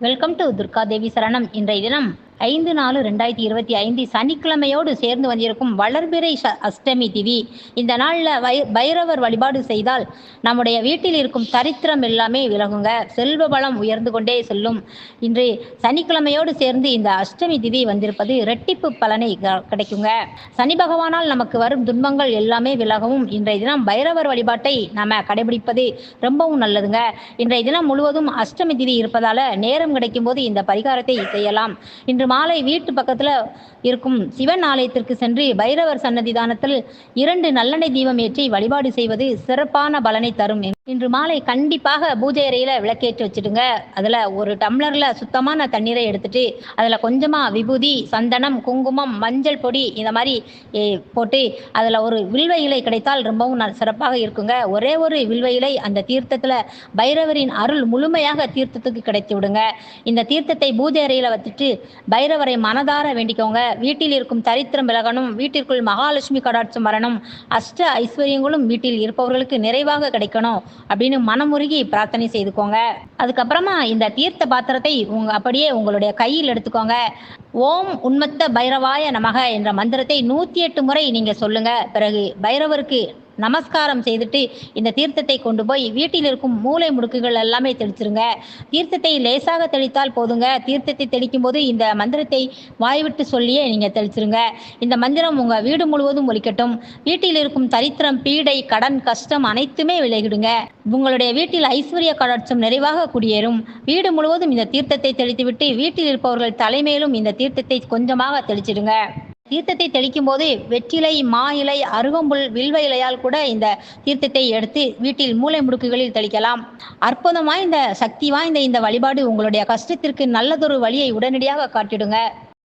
Welcome to Durga Devi சரணம். இன்றைய தினம் 5/4/2025 சனிக்கிழமையோடு சேர்ந்து வந்திருக்கும் வளர்பிறை அஷ்டமி திதி. இந்த நாளில் பைரவர் வழிபாடு செய்தால் நம்முடைய வீட்டில் இருக்கும் தரித்திரம் எல்லாமே விலகுங்க, செல்வ பலம் உயர்ந்து கொண்டே செல்லும். இன்று சனிக்கிழமையோடு சேர்ந்து இந்த அஷ்டமி திதி வந்திருப்பது இரட்டிப்பு பலனை கிடைக்குங்க. சனி பகவானால் நமக்கு வரும் துன்பங்கள் எல்லாமே விலகவும் இன்றைய தினம் பைரவர் வழிபாட்டை நாம கடைபிடிப்பது ரொம்பவும் நல்லதுங்க. இன்றைய தினம் முழுவதும் அஷ்டமி திதி இருப்பதால நேரம் கிடைக்கும் போது இந்த பரிகாரத்தை செய்யலாம். இன்று மாலை வீட்டு பக்கத்தில் இருக்கும் சிவன் ஆலயத்திற்கு சென்று பைரவர் சன்னதிதானத்தில் 2 நல்லெண்ணெய் தீபம் ஏற்றி வழிபாடு செய்வது சிறப்பான பலனை தரும். இன்று மாலை கண்டிப்பாக பூஜை அறையில் விளக்கேற்றி வச்சுடுங்க. அதில் ஒரு டம்ளரில் சுத்தமான தண்ணீரை எடுத்துட்டு அதில் கொஞ்சமாக விபூதி, சந்தனம், குங்குமம், மஞ்சள் பொடி இந்த மாதிரி போட்டு அதில் ஒரு வில்வ இலை கிடைத்தால் ரொம்பவும் சிறப்பாக இருக்குங்க. ஒரே ஒரு வில்வ இலை அந்த தீர்த்தத்தில் பைரவரின் அருள் முழுமையாக தீர்த்தத்துக்கு கிடைத்து விடுங்க. இந்த தீர்த்தத்தை பூஜை அறையில் வச்சுட்டு பைரவரை மனதார வேண்டிக்கோங்க. வீட்டில் இருக்கும் தரித்திரம் விலகணும், வீட்டிற்குள் மகாலட்சுமி கடாட்சம் வரணும், அஷ்ட ஐஸ்வர்யங்களும் வீட்டில் இருப்பவர்களுக்கு நிறைவாக கிடைக்கணும் அப்படின்னு மனமுருகி பிரார்த்தனை செய்துக்கோங்க. அதுக்கப்புறமா இந்த தீர்த்த பாத்திரத்தை அப்படியே உங்களுடைய கையில் எடுத்துக்கோங்க. ஓம் உன்மத்த பைரவாய நமக என்ற மந்திரத்தை 108 முறை நீங்க சொல்லுங்க. பிறகு பைரவருக்கு நமஸ்காரம் செய்துட்டு இந்த தீர்த்தத்தை கொண்டு போய் வீட்டில் இருக்கும் மூளை முடுக்குகள் எல்லாமே தெளிச்சிருங்க. தீர்த்தத்தை லேசாக தெளித்தால் போதுங்க. தீர்த்தத்தை தெளிக்கும் போது இந்த மந்திரத்தை வாய்விட்டு சொல்லியே நீங்க தெளிச்சிருங்க. இந்த மந்திரம் உங்க வீடு முழுவதும் ஒலிக்கட்டும். வீட்டில் இருக்கும் தரித்திரம், பீடை, கடன், கஷ்டம் அனைத்துமே விலகிடுங்க. உங்களுடைய வீட்டில் ஐஸ்வர்ய கடாட்சம் நிறைவாக குடியேறும். வீடு முழுவதும் இந்த தீர்த்தத்தை தெளித்துவிட்டு வீட்டில் இருப்பவர்கள் தலைமையிலும் இந்த தீர்த்தத்தை கொஞ்சமாக தெளிச்சிடுங்க. தீர்த்தத்தை தெளிக்கும் போது வெற்றிலை, மா இலை, அருகம்புல், வில்வ இலையால் கூட இந்த தீர்த்தத்தை எடுத்து வீட்டில் மூளை முடுக்குகளில் தெளிக்கலாம். அற்புதம் வாய்ந்த, சக்தி வாய்ந்த இந்த வழிபாடு உங்களுடைய கஷ்டத்திற்கு நல்லதொரு வழியை உடனடியாக காட்டிடுங்க.